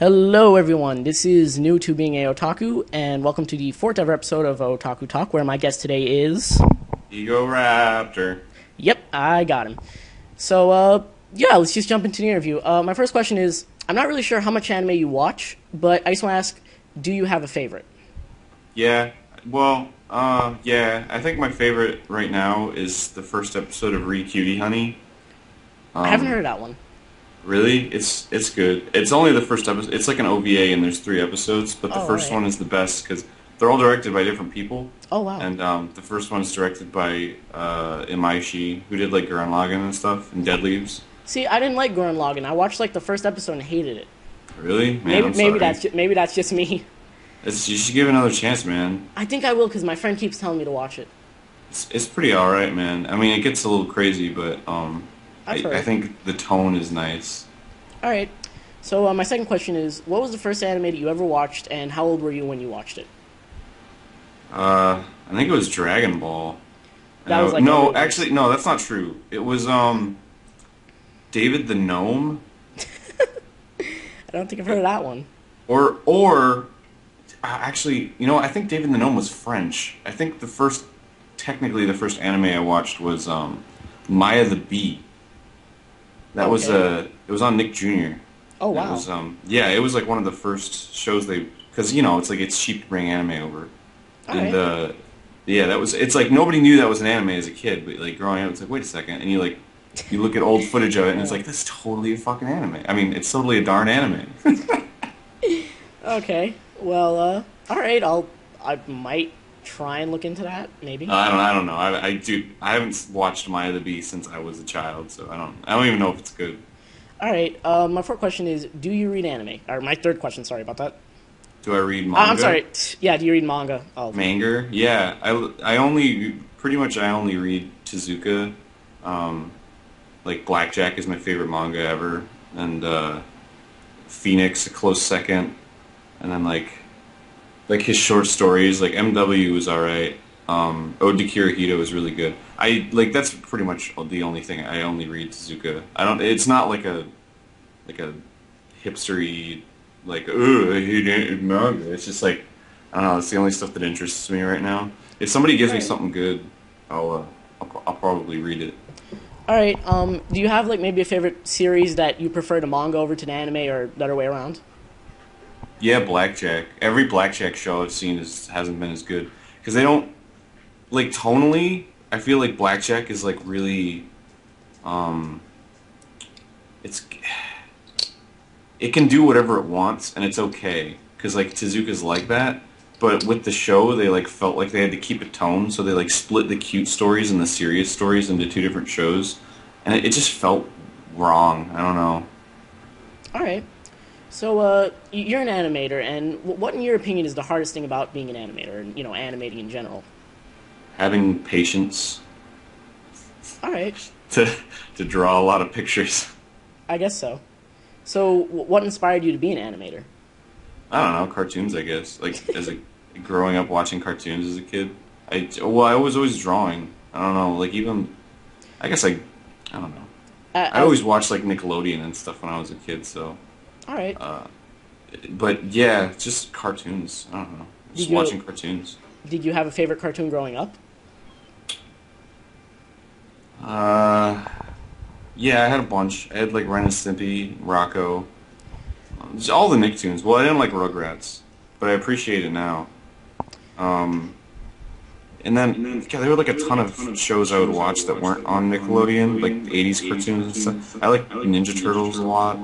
Hello, everyone. This is new to being a otaku, and welcome to the fourth ever episode of Otaku Talk, where my guest today is. Egoraptor. Yep, I got him. So, yeah, let's just jump into the interview. My first question is: I'm not really sure how much anime you watch, but I just want to ask: do you have a favorite? Yeah, yeah. I think my favorite right now is the first episode of Re Cutie Honey. I haven't heard of that one. Really, it's good. It's only the first episode. It's like an OVA, and there's 3 episodes. But the first right. one is the best because they're all directed by different people. Oh, wow. And the first one's directed by Imaishi, who did like Gurren Lagann and stuff, and Dead Leaves. See, I didn't like Gurren Lagann. I watched like the first episode and hated it. Really? Man, Maybe I'm sorry. maybe that's just me. You should give it another chance, man. I think I will because my friend keeps telling me to watch it. It's pretty alright, man. I mean, it gets a little crazy, but I think the tone is nice. All right. So my second question is, what was the first anime that you ever watched, and how old were you when you watched it? I think it was Dragon Ball. That was like no, actually, no, that's not true. It was David the Gnome, I don't think I've heard of that one. or actually, you know, I think David the Gnome was French. I think technically the first anime I watched was Maya the Bee. That was it was on Nick Jr. Oh, wow. It was it was like one of the first shows because you know it's cheap to bring anime over, and it's like nobody knew that was an anime as a kid, but like growing up it's like, wait a second, and you look at old footage of it and it's like, this is totally a fucking anime. I mean, it's totally a darn anime. Okay. Well, all right. I might try and look into that. Maybe. I don't know. I haven't watched Maya the Bee since I was a child, so I don't even know if it's good. All right. My fourth question is: do you read anime? Or my third question. Sorry about that. Do I read manga? I'm sorry. Yeah. Do you read manga? Oh. Manga? Yeah. I only read Tezuka. Like Blackjack is my favorite manga ever, and Phoenix a close second, and then like his short stories, like MW was alright. Ode to Kirihito was really good. That's pretty much the only thing I only read Tezuka. It's not like a hipstery I hate manga. It's just like, I don't know, it's the only stuff that interests me right now. If somebody gives me something good, I'll probably read it. All right. Do you have like maybe a favorite series that you prefer to manga over to the anime, or the other way around? Yeah, Blackjack. Every Blackjack show I've seen hasn't been as good because they don't tonally. I feel like Blackjack is like really, it can do whatever it wants and it's okay because like Tezuka's like that. But with the show, they felt like they had to keep a tone, so they split the cute stories and the serious stories into 2 different shows, and it just felt wrong. I don't know. All right. So, you're an animator, and what, in your opinion, is the hardest thing about being an animator, and animating in general? Having patience. All right. To draw a lot of pictures. I guess so. So, what inspired you to be an animator? I don't know, cartoons, I guess. Growing up watching cartoons as a kid. I was always drawing. I don't know, I don't know. I always watched Nickelodeon and stuff when I was a kid, so. All right. But yeah, just cartoons. I don't know. Just watching cartoons. Did you have a favorite cartoon growing up? Yeah, I had a bunch. I had Ren and Stimpy, Rocco, just all the Nicktoons. Well, I didn't like Rugrats, but I appreciate it now. And then there were a ton of shows I would watch that weren't on Nickelodeon, like 80s cartoons and stuff. I like Ninja Turtles a lot.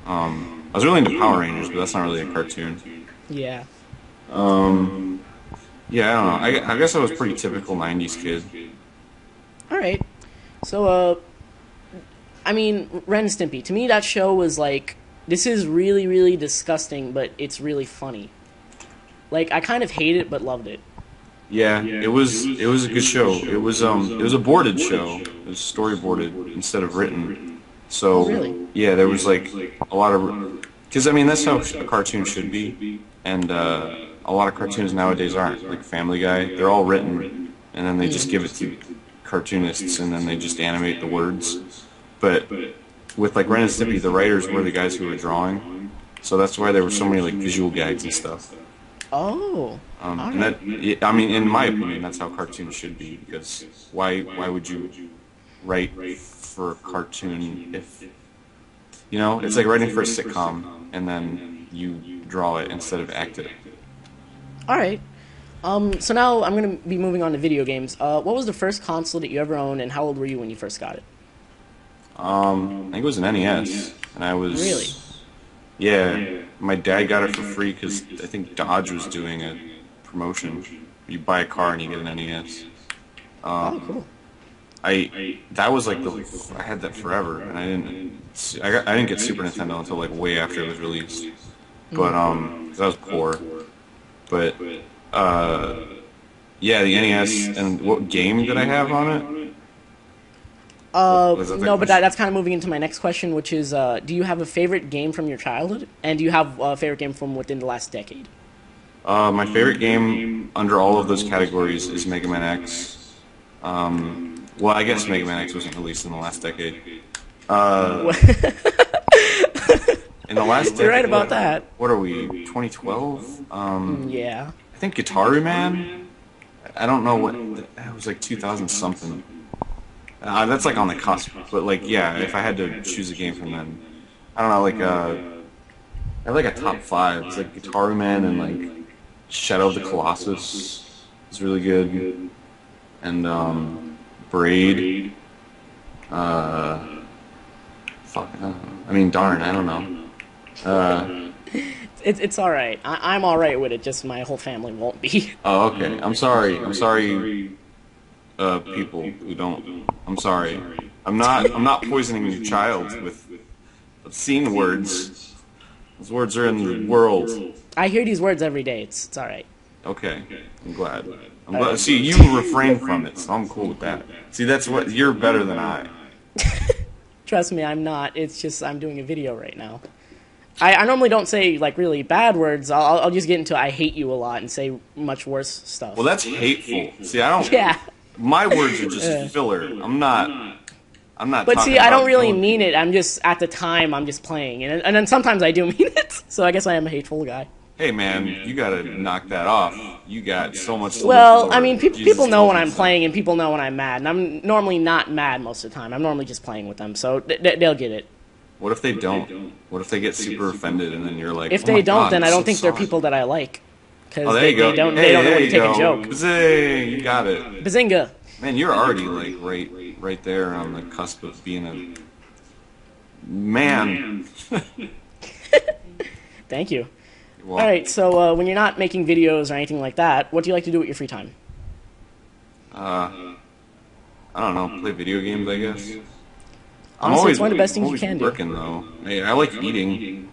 I was really into Power Rangers, but that's not really a cartoon. Yeah. Yeah, I don't know. I guess I was pretty typical 90s kid. All right. So, I mean, Ren and Stimpy. To me, that show was this is really, really disgusting, but it's really funny. I kind of hate it, but loved it. Yeah, it was a good show. It was a boarded show. It was storyboarded instead of written. So, really? Yeah, there was a lot of, because I mean that's how a cartoon should be, and a lot of cartoons nowadays aren't. Like Family Guy, they're all written, and then they just give it to cartoonists, and then they just animate the words. But with Ren and Stimpy, the writers were the guys who were drawing, So that's why there were so many like visual gags and stuff. Oh. All And right. that, I mean, in my opinion, that's how cartoons should be. Because why would you write for a cartoon if it's like writing for a sitcom and then you draw it instead of act it. All right. So now I'm gonna be moving on to video games. What was the first console that you ever owned, and how old were you when you first got it? I think it was an NES, and I was Really? Yeah, my dad got it for free because I think Dodge was doing a promotion. You buy a car and you get an NES. Oh, cool. That was like I had that forever, and I didn't get Super Nintendo until like way after it was released. But 'cause I was poor. But yeah, the NES. And what game did I have on it? Was that the No, but question? that's kind of moving into my next question, which is, do you have a favorite game from your childhood, and do you have a favorite game from within the last decade? My favorite game under all of those categories is Mega Man X. Well, I guess Mega Man X wasn't released in the last decade. In the last decade, You're right about that. What are we? 2012? Yeah. I think Guitar Man. I don't know what. That was like 2000 something. That's like on the cusp. But like, yeah, if I had to choose a game from then, I don't know. Like, I have like a top 5. It's like Guitar Man and like Shadow of the Colossus is really good, and Braid. Fuck. I mean, darn, I don't know. It's all right. I'm all right with it. Just my whole family won't be. Oh, okay. I'm sorry. I'm sorry. People who don't. I'm sorry. I'm not poisoning your child with obscene words. Those words are in the world. I hear these words every day. It's all right. Okay. I'm glad. See, you refrain from it, so I'm cool with that. See, that's what you're better than I. Trust me, I'm not. It's just I'm doing a video right now. I normally don't say like really bad words. I'll just get into I hate you a lot and say much worse stuff. Well, that's hateful. See, I don't. Yeah. My words are just filler. I'm not. But talking see, I don't about really going- mean it. I'm just at the time I'm just playing, and then sometimes I do mean it. So I guess I am a hateful guy. Hey man, you gotta knock that off. You got so much. To Well, live for. I mean, Jesus people know told when me I'm so. playing, and people know when I'm mad, and I'm normally not mad most of the time. I'm normally just playing with them, so they'll get it. What if they don't? What if they get super offended and then you're like, If oh they my don't, God, then I I'm don't so think they're sorry. people that I like. Because Oh, there you go. they don't Hey, know there when to you take go. a joke. Bzing, you got it. Bazinga! Man, you're already like right there on the cusp of being a man. Thank you. Well, Alright, so when you're not making videos or anything like that, what do you like to do with your free time? I don't know. Play video games, I guess. Honestly, it's one of the best things you always can do. working though. Hey, I like eating.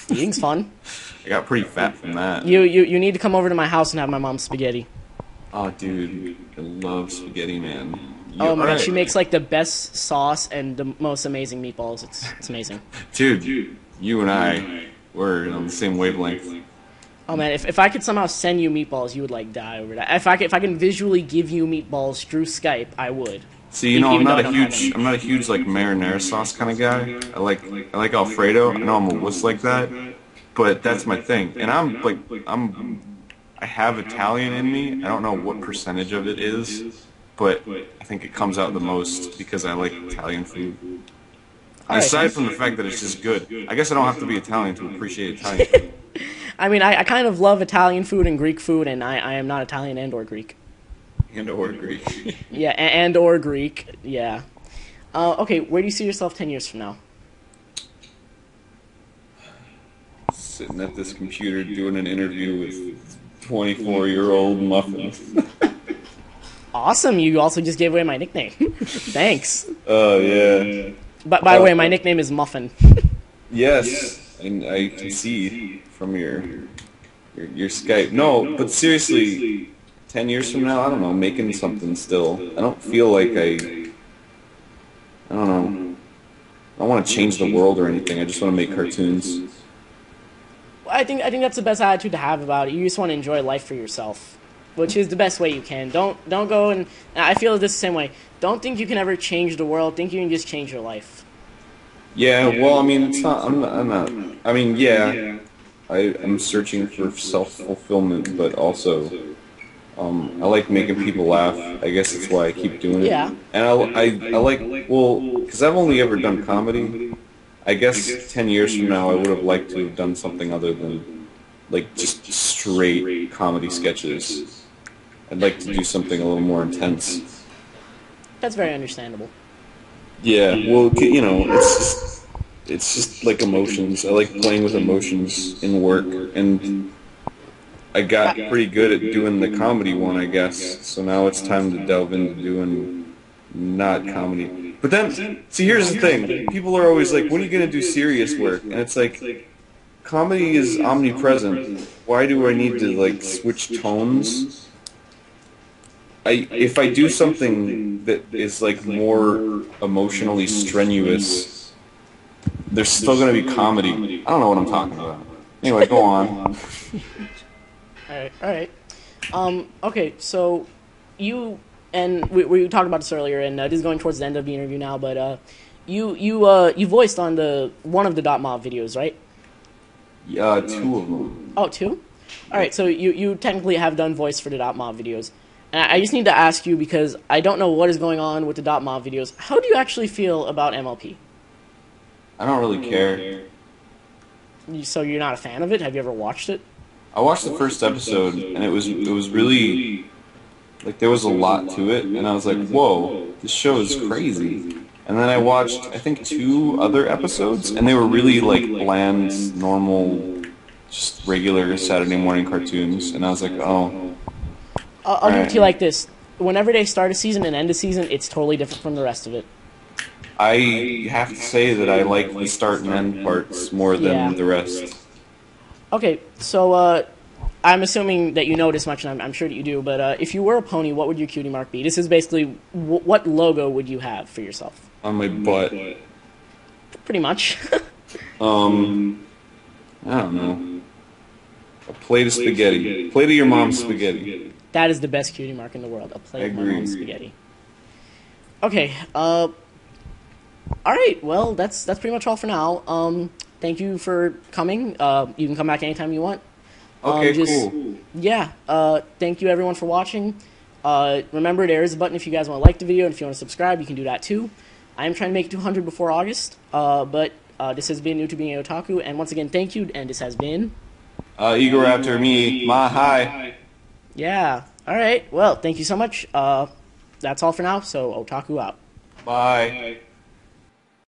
Eating's fun. I got pretty fat from that. You need to come over to my house and have my mom's spaghetti. Oh, dude, I love spaghetti, man. Oh my god, alright. she makes like the best sauce and the most amazing meatballs. It's amazing. Dude, you and I, we're on the same wavelength. Oh man, if I could somehow send you meatballs, you would like die over that. If I can visually give you meatballs through Skype, I would. See, you know, Even I'm though I not a don't have huge, any. I'm not a huge like marinara sauce kind of guy. I like Alfredo. I know I'm a wuss like that, but that's my thing. And I have Italian in me. I don't know what percentage of it is, but I think it comes out the most because I like Italian food. Alright. Aside from the fact that it's just good, I guess I don't have to be Italian to appreciate Italian food. I mean, I kind of love Italian food and Greek food, and I am not Italian and or Greek. And or Greek. Yeah, and or Greek. Yeah. Okay, where do you see yourself 10 years from now? Sitting at this computer doing an interview with 24-year-old muffins. Awesome, you also just gave away my nickname. Thanks. Oh, yeah. But by the way, my nickname is Muffin. Yes, and I can see from your Skype. No, but seriously, 10 years from now, I don't know, making something still. I don't feel like I don't know. I don't want to change the world or anything. I just want to make cartoons. I think that's the best attitude to have about it. You just want to enjoy life for yourself, which is the best way you can. Don't go and I feel this the same way. Don't think you can ever change the world. Think you can just change your life. Yeah, well, I mean, it's not. I'm not. I mean, yeah, I'm searching for self-fulfillment, but also, I like making people laugh. I guess that's why I keep doing it. Yeah. And I like, well, because I've only ever done comedy. I guess 10 years from now, I would have liked to have done something other than like just straight comedy sketches. I'd like to do something a little more intense. That's very understandable. Yeah, well, it's just like emotions. I like playing with emotions in work, and I got pretty good at doing the comedy one, I guess. So now it's time to delve into doing not comedy. But then, see, here's the thing. People are always like, when are you going to do serious work? And it's like, comedy is omnipresent. Why do I need to, like, switch tones? If I do something that is, like, more emotionally strenuous, there's still going to be comedy. I don't know what I'm talking about. Anyway, go on. Alright, alright. Okay, so you, and we talked about this earlier, and this is going towards the end of the interview now, but you voiced on one of the Dot Mob videos, right? Yeah, two of them. Oh, two? Alright, so you technically have done voice for the Dot Mob videos. And I just need to ask you, because I don't know what is going on with the Dot Mob videos, how do you actually feel about MLP? I don't really care. So you're not a fan of it? Have you ever watched it? I watched the first episode, and it was really like there was a lot to it, and I was like, "Whoa, this show is crazy." And then I watched, I think, two other episodes, and they were really like bland, normal, just regular Saturday morning cartoons, and I was like, "Oh, I'll give it to you like this. Whenever they start a season and end a season, it's totally different from the rest of it. I have to say that I like the start and end parts more than the rest." Okay, so I'm assuming that you know this much, and I'm sure that you do, but if you were a pony, what would your cutie mark be? This is basically, what logo would you have for yourself? On my butt. Pretty much. I don't know. A plate of spaghetti. Plate of your mom's spaghetti. That is the best cutie mark in the world, a plate of my mom's spaghetti. Okay, alright, well, that's pretty much all for now. Thank you for coming. You can come back anytime you want. Okay, cool. Yeah, thank you everyone for watching. Remember, there is a button if you guys want to like the video, and if you want to subscribe, you can do that too. I am trying to make it to 100 before August, but this has been New to Being a Otaku, and once again, thank you, and this has been... Egoraptor, me, hi. Yeah, alright, well, thank you so much. That's all for now, so Otaku out. Bye.